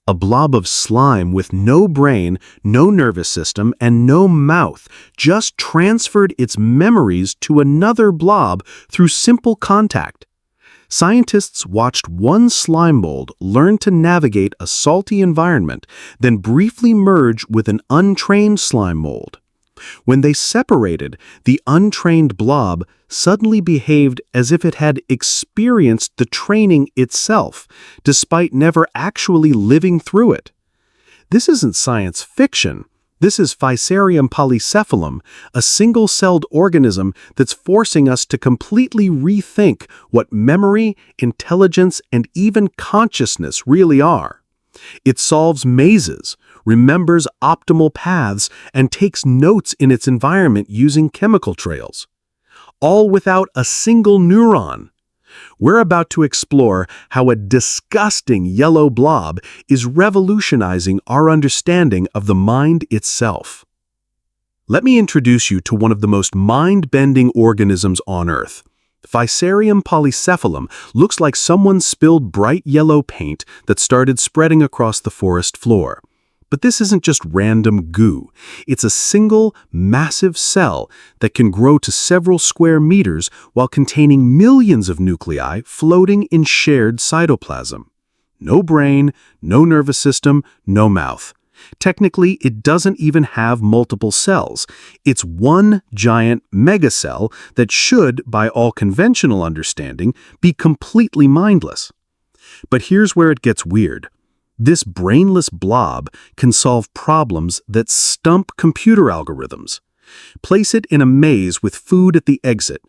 A blob of slime with no brain, no nervous system, and no mouth just transferred its memories to another blob through simple contact. Scientists watched one slime mold learn to navigate a salty environment, then briefly merge with an untrained slime mold. When they separated, the untrained blob suddenly behaved as if it had experienced the training itself, despite never actually living through it. This isn't science fiction. This is Physarum polycephalum, a single-celled organism that's forcing us to completely rethink what memory, intelligence, and even consciousness really are. It solves mazes, remembers optimal paths, and takes notes in its environment using chemical trails. All without a single neuron. We're about to explore how a disgusting yellow blob is revolutionizing our understanding of the mind itself. Let me introduce you to one of the most mind-bending organisms on Earth. Physarum polycephalum looks like someone spilled bright yellow paint that started spreading across the forest floor. But this isn't just random goo. It's a single, massive cell that can grow to several square meters while containing millions of nuclei floating in shared cytoplasm. No brain, no nervous system, no mouth. Technically, it doesn't even have multiple cells. It's one giant megacell that should, by all conventional understanding, be completely mindless. But here's where it gets weird. This brainless blob can solve problems that stump computer algorithms. Place it in a maze with food at the exit,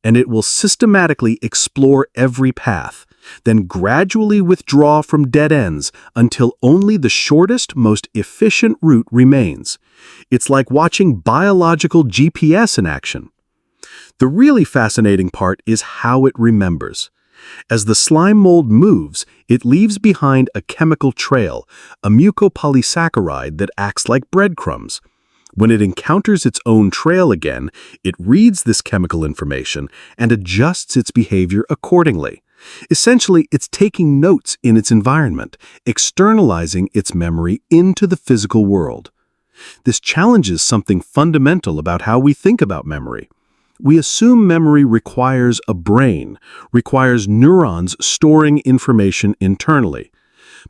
and it will systematically explore every path, then gradually withdraw from dead ends until only the shortest, most efficient route remains. It's like watching biological GPS in action. The really fascinating part is how it remembers. As the slime mold moves, it leaves behind a chemical trail, a mucopolysaccharide that acts like breadcrumbs. When it encounters its own trail again, it reads this chemical information and adjusts its behavior accordingly. Essentially, it's taking notes in its environment, externalizing its memory into the physical world. This challenges something fundamental about how we think about memory. We assume memory requires a brain, requires neurons storing information internally.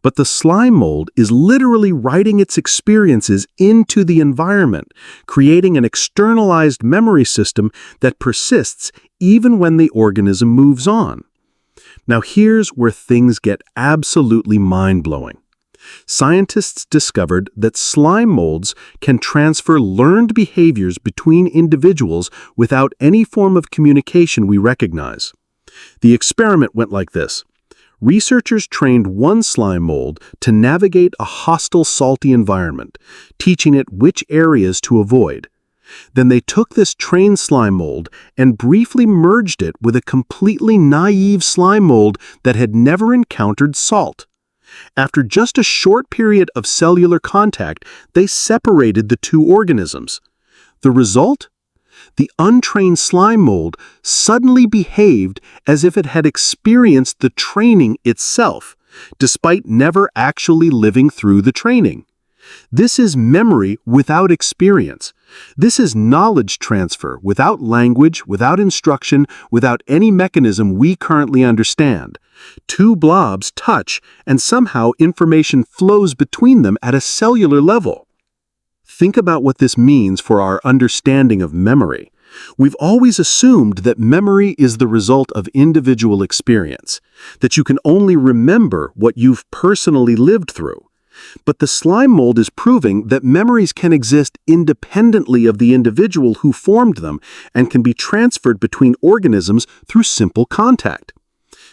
But the slime mold is literally writing its experiences into the environment, creating an externalized memory system that persists even when the organism moves on. Now here's where things get absolutely mind-blowing. Scientists discovered that slime molds can transfer learned behaviors between individuals without any form of communication we recognize. The experiment went like this. Researchers trained one slime mold to navigate a hostile, salty environment, teaching it which areas to avoid. Then they took this trained slime mold and briefly merged it with a completely naive slime mold that had never encountered salt. After just a short period of cellular contact, they separated the two organisms. The result? The untrained slime mold suddenly behaved as if it had experienced the training itself, despite never actually living through the training. This is memory without experience. This is knowledge transfer without language, without instruction, without any mechanism we currently understand. Two blobs touch, and somehow information flows between them at a cellular level. Think about what this means for our understanding of memory. We've always assumed that memory is the result of individual experience, that you can only remember what you've personally lived through. But the slime mold is proving that memories can exist independently of the individual who formed them and can be transferred between organisms through simple contact.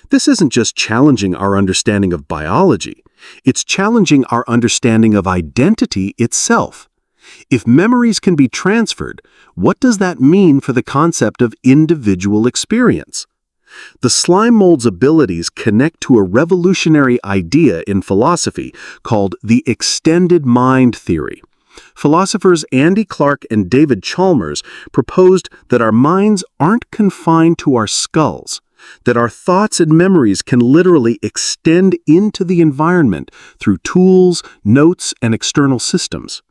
This isn't just challenging our understanding of biology, it's challenging our understanding of identity itself. If memories can be transferred, what does that mean for the concept of individual experience? The slime mold's abilities connect to a revolutionary idea in philosophy called the extended mind theory. Philosophers Andy Clark and David Chalmers proposed that our minds aren't confined to our skulls, that our thoughts and memories can literally extend into the environment through tools, notes, and external systems.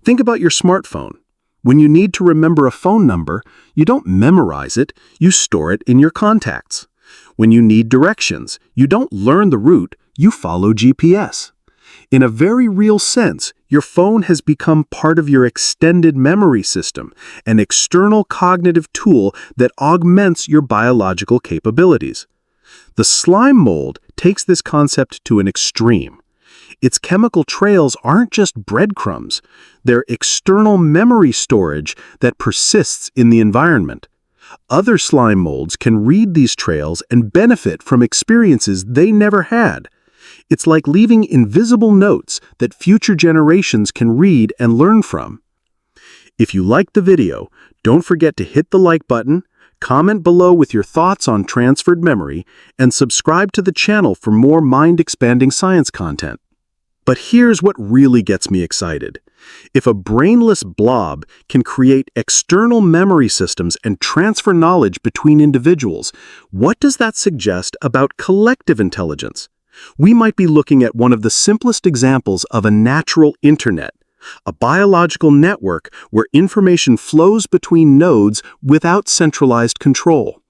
Think about your smartphone. When you need to remember a phone number, you don't memorize it, you store it in your contacts. When you need directions, you don't learn the route, you follow GPS. In a very real sense, your phone has become part of your extended memory system, an external cognitive tool that augments your biological capabilities. The slime mold takes this concept to an extreme. Its chemical trails aren't just breadcrumbs, they're external memory storage that persists in the environment. Other slime molds can read these trails and benefit from experiences they never had. It's like leaving invisible notes that future generations can read and learn from. If you liked the video, don't forget to hit the like button, comment below with your thoughts on transferred memory, and subscribe to the channel for more mind-expanding science content. But here's what really gets me excited. If a brainless blob can create external memory systems and transfer knowledge between individuals, what does that suggest about collective intelligence? We might be looking at one of the simplest examples of a natural internet, a biological network where information flows between nodes without centralized control.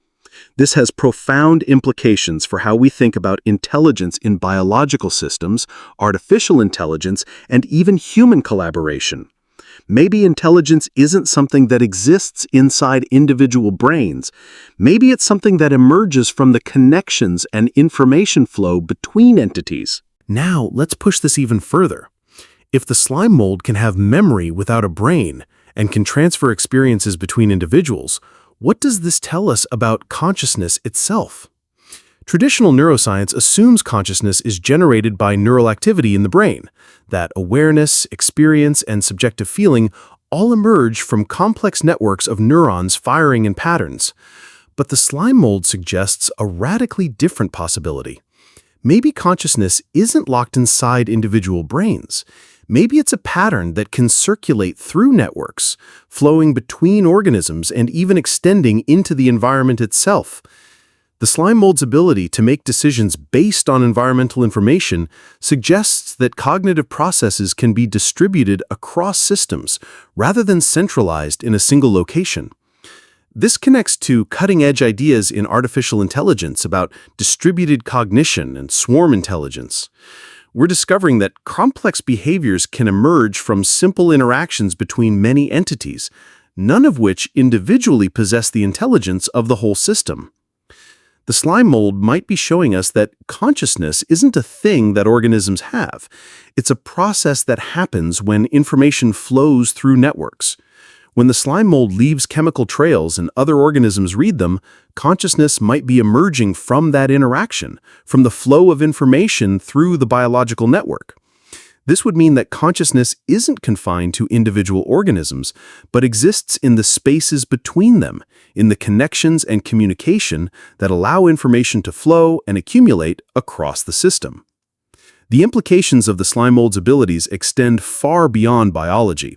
This has profound implications for how we think about intelligence in biological systems, artificial intelligence, and even human collaboration. Maybe intelligence isn't something that exists inside individual brains. Maybe it's something that emerges from the connections and information flow between entities. Now, let's push this even further. If the slime mold can have memory without a brain and can transfer experiences between individuals, what does this tell us about consciousness itself? Traditional neuroscience assumes consciousness is generated by neural activity in the brain, that awareness, experience, and subjective feeling all emerge from complex networks of neurons firing in patterns. But the slime mold suggests a radically different possibility. Maybe consciousness isn't locked inside individual brains. Maybe it's a pattern that can circulate through networks, flowing between organisms and even extending into the environment itself. The slime mold's ability to make decisions based on environmental information suggests that cognitive processes can be distributed across systems rather than centralized in a single location. This connects to cutting-edge ideas in artificial intelligence about distributed cognition and swarm intelligence. We're discovering that complex behaviors can emerge from simple interactions between many entities, none of which individually possess the intelligence of the whole system. The slime mold might be showing us that consciousness isn't a thing that organisms have. It's a process that happens when information flows through networks. When the slime mold leaves chemical trails and other organisms read them, consciousness might be emerging from that interaction, from the flow of information through the biological network. This would mean that consciousness isn't confined to individual organisms, but exists in the spaces between them, in the connections and communication that allow information to flow and accumulate across the system. The implications of the slime mold's abilities extend far beyond biology.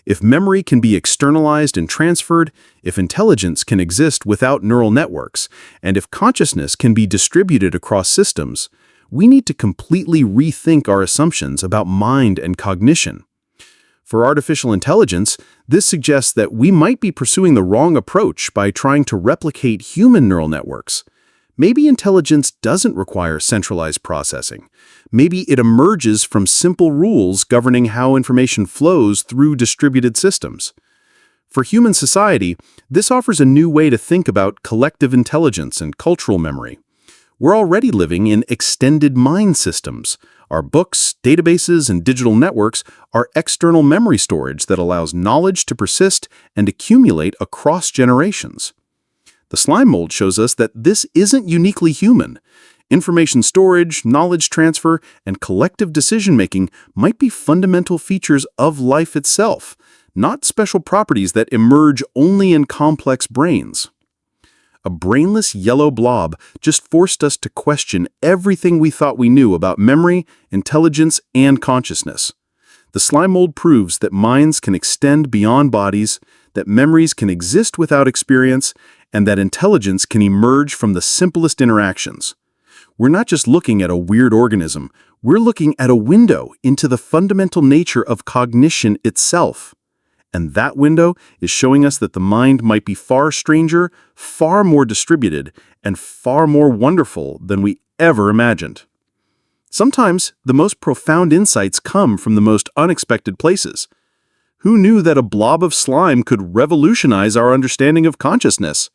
If memory can be externalized and transferred, if intelligence can exist without neural networks, and if consciousness can be distributed across systems, we need to completely rethink our assumptions about mind and cognition. For artificial intelligence, this suggests that we might be pursuing the wrong approach by trying to replicate human neural networks. Maybe intelligence doesn't require centralized processing. Maybe it emerges from simple rules governing how information flows through distributed systems. For human society, this offers a new way to think about collective intelligence and cultural memory. We're already living in extended mind systems. Our books, databases, and digital networks are external memory storage that allows knowledge to persist and accumulate across generations. The slime mold shows us that this isn't uniquely human. Information storage, knowledge transfer, and collective decision-making might be fundamental features of life itself, not special properties that emerge only in complex brains. A brainless yellow blob just forced us to question everything we thought we knew about memory, intelligence, and consciousness. The slime mold proves that minds can extend beyond bodies, that memories can exist without experience, and that intelligence can emerge from the simplest interactions. We're not just looking at a weird organism, we're looking at a window into the fundamental nature of cognition itself. And that window is showing us that the mind might be far stranger, far more distributed, and far more wonderful than we ever imagined. Sometimes the most profound insights come from the most unexpected places. Who knew that a blob of slime could revolutionize our understanding of consciousness?